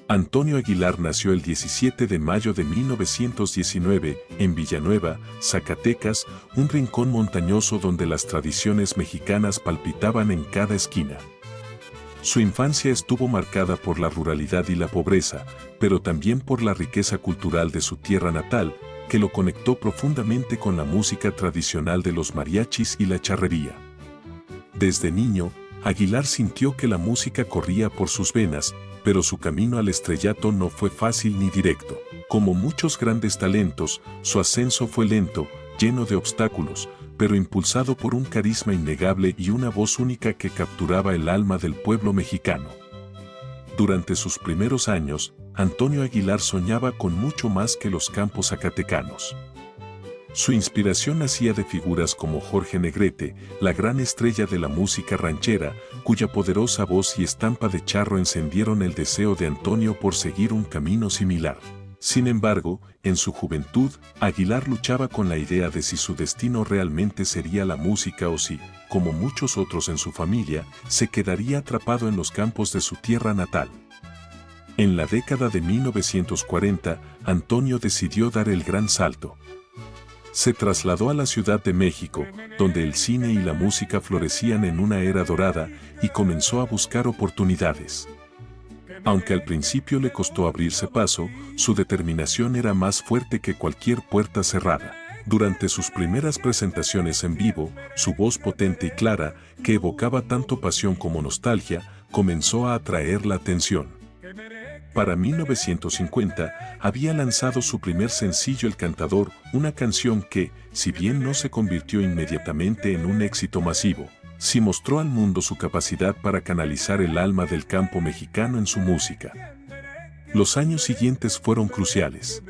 Antonio Aguilar nació el 17 de mayo de 1919 en Villanueva, Zacatecas, un rincón montañoso donde las tradiciones mexicanas palpitaban en cada esquina. Su infancia estuvo marcada por la ruralidad y la pobreza, pero también por la riqueza cultural de su tierra natal, que lo conectó profundamente con la música tradicional de los mariachis y la charrería. Desde niño, Aguilar sintió que la música corría por sus venas, pero su camino al estrellato no fue fácil ni directo. Como muchos grandes talentos, su ascenso fue lento, lleno de obstáculos, pero impulsado por un carisma innegable y una voz única que capturaba el alma del pueblo mexicano. Durante sus primeros años, Antonio Aguilar soñaba con mucho más que los campos zacatecanos. Su inspiración nacía de figuras como Jorge Negrete, la gran estrella de la música ranchera, cuya poderosa voz y estampa de charro encendieron el deseo de Antonio por seguir un camino similar. Sin embargo, en su juventud, Aguilar luchaba con la idea de si su destino realmente sería la música o si, como muchos otros en su familia, se quedaría atrapado en los campos de su tierra natal. En la década de 1940, Antonio decidió dar el gran salto. Se trasladó a la Ciudad de México, donde el cine y la música florecían en una era dorada, y comenzó a buscar oportunidades. Aunque al principio le costó abrirse paso, su determinación era más fuerte que cualquier puerta cerrada. Durante sus primeras presentaciones en vivo, su voz potente y clara, que evocaba tanto pasión como nostalgia, comenzó a atraer la atención. Para 1950, había lanzado su primer sencillo El Cantador, una canción que, si bien no se convirtió inmediatamente en un éxito masivo, sí mostró al mundo su capacidad para canalizar el alma del campo mexicano en su música. Los años siguientes fueron cruciales.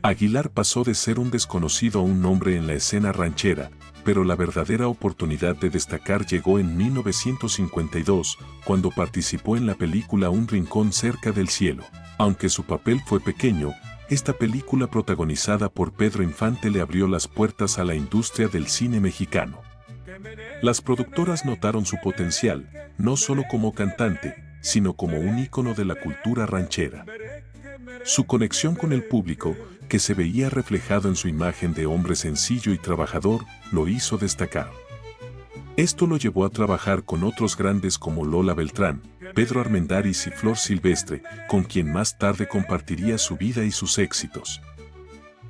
Aguilar pasó de ser un desconocido a un nombre en la escena ranchera, pero la verdadera oportunidad de destacar llegó en 1952, cuando participó en la película Un rincón cerca del cielo. Aunque su papel fue pequeño, esta película protagonizada por Pedro Infante le abrió las puertas a la industria del cine mexicano. Las productoras notaron su potencial, no solo como cantante, sino como un ícono de la cultura ranchera. Su conexión con el público, que se veía reflejado en su imagen de hombre sencillo y trabajador, lo hizo destacar. Esto lo llevó a trabajar con otros grandes como Lola Beltrán, Pedro Armendáriz y Flor Silvestre, con quien más tarde compartiría su vida y sus éxitos.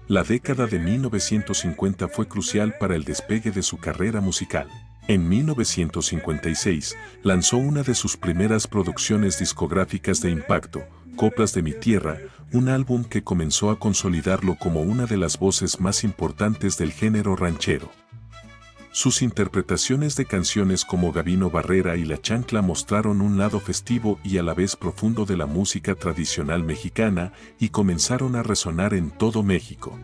La década de 1950 fue crucial para el despegue de su carrera musical. En 1956, lanzó una de sus primeras producciones discográficas de impacto, Coplas de mi Tierra, un álbum que comenzó a consolidarlo como una de las voces más importantes del género ranchero. Sus interpretaciones de canciones como Gabino Barrera y La Chancla mostraron un lado festivo y a la vez profundo de la música tradicional mexicana y comenzaron a resonar en todo México.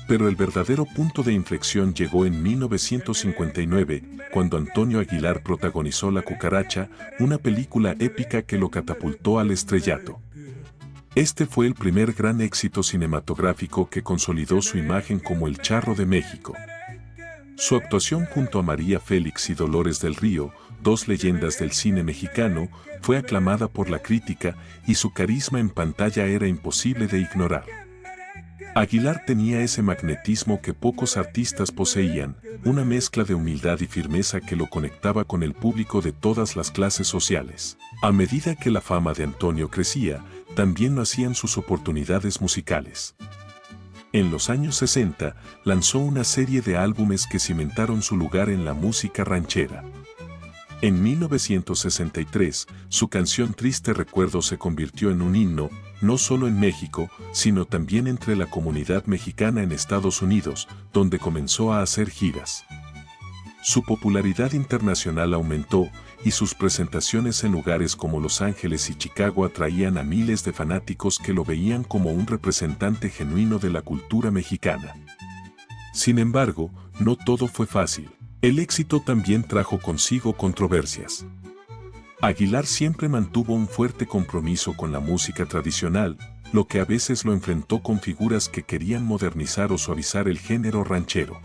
Pero el verdadero punto de inflexión llegó en 1959, cuando Antonio Aguilar protagonizó La Cucaracha, una película épica que lo catapultó al estrellato. Este fue el primer gran éxito cinematográfico que consolidó su imagen como el Charro de México. Su actuación junto a María Félix y Dolores del Río, dos leyendas del cine mexicano, fue aclamada por la crítica y su carisma en pantalla era imposible de ignorar. Aguilar tenía ese magnetismo que pocos artistas poseían, una mezcla de humildad y firmeza que lo conectaba con el público de todas las clases sociales. A medida que la fama de Antonio crecía, también lo hacían sus oportunidades musicales. En los años 60, lanzó una serie de álbumes que cimentaron su lugar en la música ranchera. En 1963, su canción Triste Recuerdo se convirtió en un himno, no solo en México, sino también entre la comunidad mexicana en Estados Unidos, donde comenzó a hacer giras. Su popularidad internacional aumentó, y sus presentaciones en lugares como Los Ángeles y Chicago atraían a miles de fanáticos que lo veían como un representante genuino de la cultura mexicana. Sin embargo, no todo fue fácil. El éxito también trajo consigo controversias. Aguilar siempre mantuvo un fuerte compromiso con la música tradicional, lo que a veces lo enfrentó con figuras que querían modernizar o suavizar el género ranchero.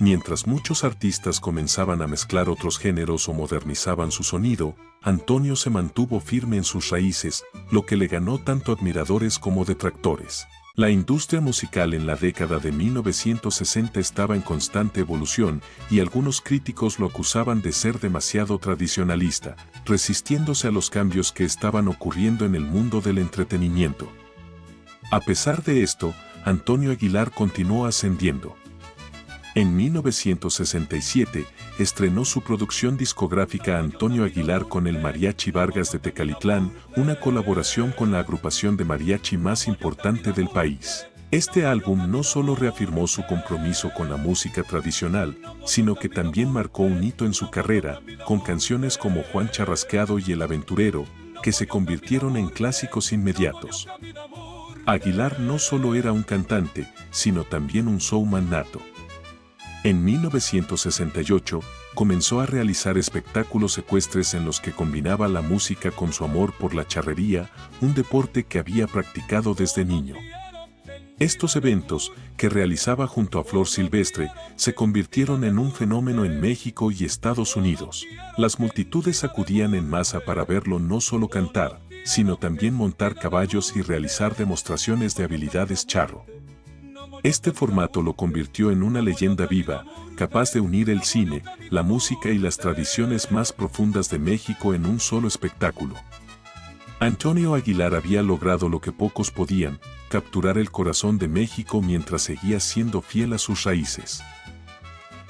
Mientras muchos artistas comenzaban a mezclar otros géneros o modernizaban su sonido, Antonio se mantuvo firme en sus raíces, lo que le ganó tanto admiradores como detractores. La industria musical en la década de 1960 estaba en constante evolución y algunos críticos lo acusaban de ser demasiado tradicionalista, resistiéndose a los cambios que estaban ocurriendo en el mundo del entretenimiento. A pesar de esto, Antonio Aguilar continuó ascendiendo. En 1967, estrenó su producción discográfica Antonio Aguilar con el Mariachi Vargas de Tecalitlán, una colaboración con la agrupación de mariachi más importante del país. Este álbum no solo reafirmó su compromiso con la música tradicional, sino que también marcó un hito en su carrera, con canciones como Juan Charrasqueado y El Aventurero, que se convirtieron en clásicos inmediatos. Aguilar no solo era un cantante, sino también un showman nato. En 1968, comenzó a realizar espectáculos ecuestres en los que combinaba la música con su amor por la charrería, un deporte que había practicado desde niño. Estos eventos, que realizaba junto a Flor Silvestre, se convirtieron en un fenómeno en México y Estados Unidos. Las multitudes acudían en masa para verlo no solo cantar, sino también montar caballos y realizar demostraciones de habilidades charro. Este formato lo convirtió en una leyenda viva, capaz de unir el cine, la música y las tradiciones más profundas de México en un solo espectáculo. Antonio Aguilar había logrado lo que pocos podían, capturar el corazón de México mientras seguía siendo fiel a sus raíces.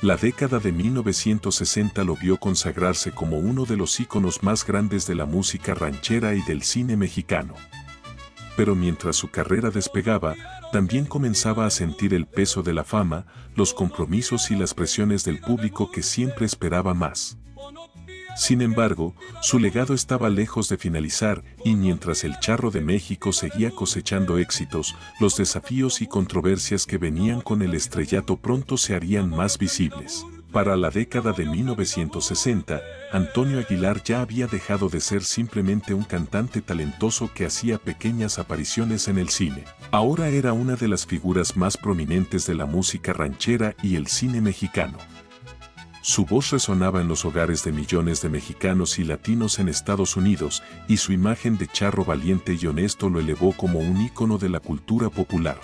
La década de 1960 lo vio consagrarse como uno de los íconos más grandes de la música ranchera y del cine mexicano. Pero mientras su carrera despegaba, también comenzaba a sentir el peso de la fama, los compromisos y las presiones del público que siempre esperaba más. Sin embargo, su legado estaba lejos de finalizar y mientras el Charro de México seguía cosechando éxitos, los desafíos y controversias que venían con el estrellato pronto se harían más visibles. Para la década de 1960, Antonio Aguilar ya había dejado de ser simplemente un cantante talentoso que hacía pequeñas apariciones en el cine. Ahora era una de las figuras más prominentes de la música ranchera y el cine mexicano. Su voz resonaba en los hogares de millones de mexicanos y latinos en Estados Unidos, y su imagen de charro valiente y honesto lo elevó como un ícono de la cultura popular.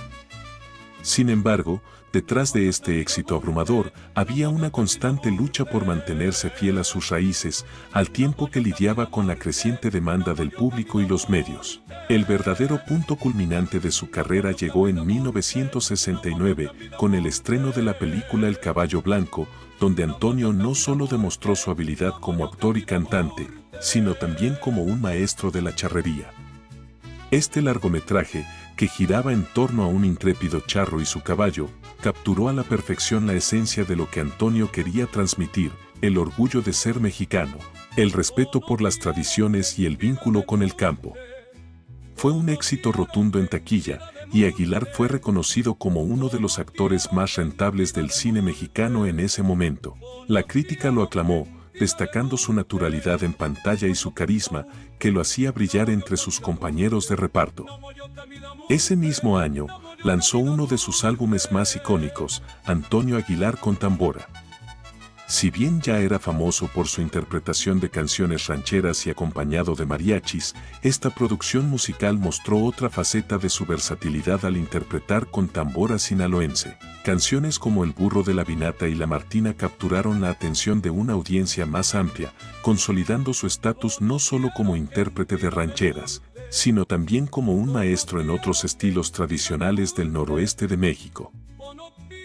Sin embargo, detrás de este éxito abrumador, había una constante lucha por mantenerse fiel a sus raíces, al tiempo que lidiaba con la creciente demanda del público y los medios. El verdadero punto culminante de su carrera llegó en 1969, con el estreno de la película El Caballo Blanco, donde Antonio no solo demostró su habilidad como actor y cantante, sino también como un maestro de la charrería. Este largometraje, que giraba en torno a un intrépido charro y su caballo, capturó a la perfección la esencia de lo que Antonio quería transmitir: el orgullo de ser mexicano, el respeto por las tradiciones y el vínculo con el campo. Fue un éxito rotundo en taquilla, y Aguilar fue reconocido como uno de los actores más rentables del cine mexicano en ese momento. La crítica lo aclamó, destacando su naturalidad en pantalla y su carisma, que lo hacía brillar entre sus compañeros de reparto. Ese mismo año, lanzó uno de sus álbumes más icónicos, Antonio Aguilar con Tambora. Si bien ya era famoso por su interpretación de canciones rancheras y acompañado de mariachis, esta producción musical mostró otra faceta de su versatilidad al interpretar con tambora sinaloense. Canciones como El Burro de la Vinata y La Martina capturaron la atención de una audiencia más amplia, consolidando su estatus no solo como intérprete de rancheras, sino también como un maestro en otros estilos tradicionales del noroeste de México.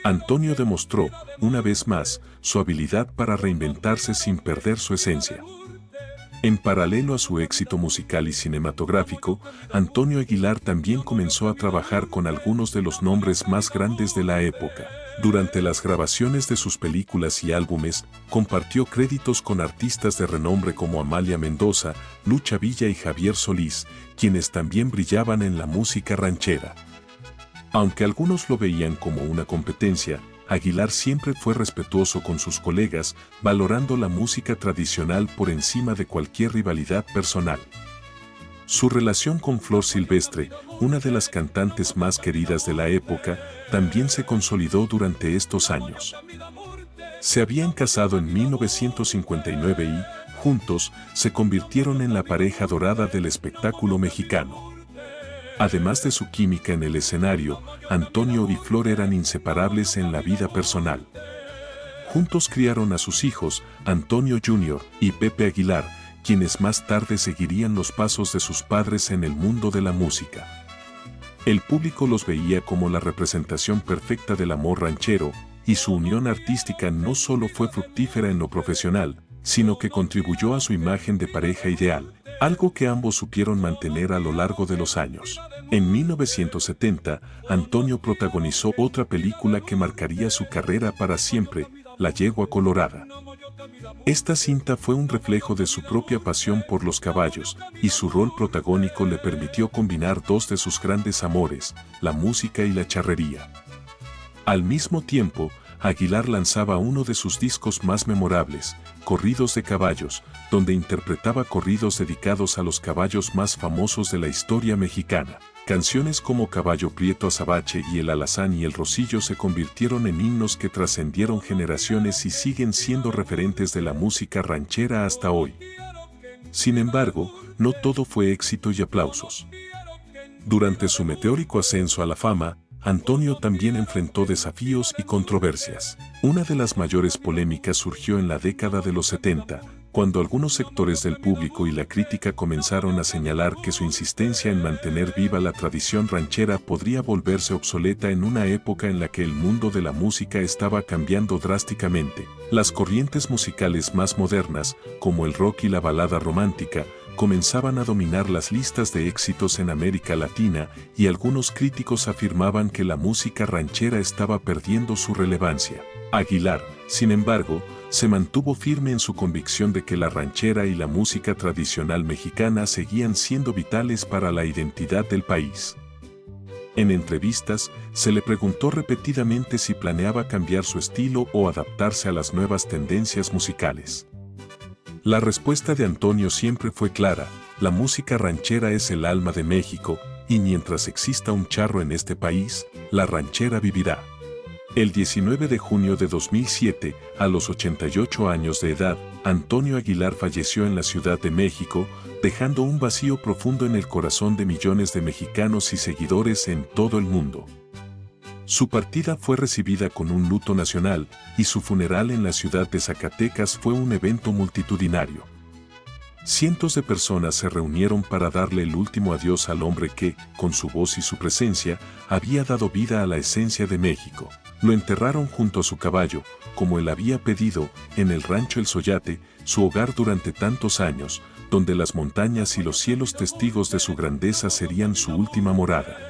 Antonio demostró, una vez más, su habilidad para reinventarse sin perder su esencia. En paralelo a su éxito musical y cinematográfico, Antonio Aguilar también comenzó a trabajar con algunos de los nombres más grandes de la época. Durante las grabaciones de sus películas y álbumes, compartió créditos con artistas de renombre como Amalia Mendoza, Lucha Villa y Javier Solís, quienes también brillaban en la música ranchera. Aunque algunos lo veían como una competencia, Aguilar siempre fue respetuoso con sus colegas, valorando la música tradicional por encima de cualquier rivalidad personal. Su relación con Flor Silvestre, una de las cantantes más queridas de la época, también se consolidó durante estos años. Se habían casado en 1959 y, juntos, se convirtieron en la pareja dorada del espectáculo mexicano. Además de su química en el escenario, Antonio y Flor eran inseparables en la vida personal. Juntos criaron a sus hijos, Antonio Jr. y Pepe Aguilar, quienes más tarde seguirían los pasos de sus padres en el mundo de la música. El público los veía como la representación perfecta del amor ranchero, y su unión artística no solo fue fructífera en lo profesional, sino que contribuyó a su imagen de pareja ideal, algo que ambos supieron mantener a lo largo de los años. En 1970, Antonio protagonizó otra película que marcaría su carrera para siempre, La Yegua Colorada. Esta cinta fue un reflejo de su propia pasión por los caballos, y su rol protagónico le permitió combinar dos de sus grandes amores, la música y la charrería. Al mismo tiempo, Aguilar lanzaba uno de sus discos más memorables, Corridos de Caballos, donde interpretaba corridos dedicados a los caballos más famosos de la historia mexicana. Canciones como Caballo Prieto Azabache y El Alazán y El Rosillo se convirtieron en himnos que trascendieron generaciones y siguen siendo referentes de la música ranchera hasta hoy. Sin embargo, no todo fue éxito y aplausos. Durante su meteórico ascenso a la fama, Antonio también enfrentó desafíos y controversias. Una de las mayores polémicas surgió en la década de los 70, cuando algunos sectores del público y la crítica comenzaron a señalar que su insistencia en mantener viva la tradición ranchera podría volverse obsoleta en una época en la que el mundo de la música estaba cambiando drásticamente. Las corrientes musicales más modernas, como el rock y la balada romántica, comenzaban a dominar las listas de éxitos en América Latina, y algunos críticos afirmaban que la música ranchera estaba perdiendo su relevancia. Aguilar, sin embargo, se mantuvo firme en su convicción de que la ranchera y la música tradicional mexicana seguían siendo vitales para la identidad del país. En entrevistas, se le preguntó repetidamente si planeaba cambiar su estilo o adaptarse a las nuevas tendencias musicales. La respuesta de Antonio siempre fue clara: la música ranchera es el alma de México, y mientras exista un charro en este país, la ranchera vivirá. El 19 de junio de 2007, a los 88 años de edad, Antonio Aguilar falleció en la Ciudad de México, dejando un vacío profundo en el corazón de millones de mexicanos y seguidores en todo el mundo. Su partida fue recibida con un luto nacional, y su funeral en la ciudad de Zacatecas fue un evento multitudinario. Cientos de personas se reunieron para darle el último adiós al hombre que, con su voz y su presencia, había dado vida a la esencia de México. Lo enterraron junto a su caballo, como él había pedido, en el rancho El Soyate, su hogar durante tantos años, donde las montañas y los cielos testigos de su grandeza serían su última morada.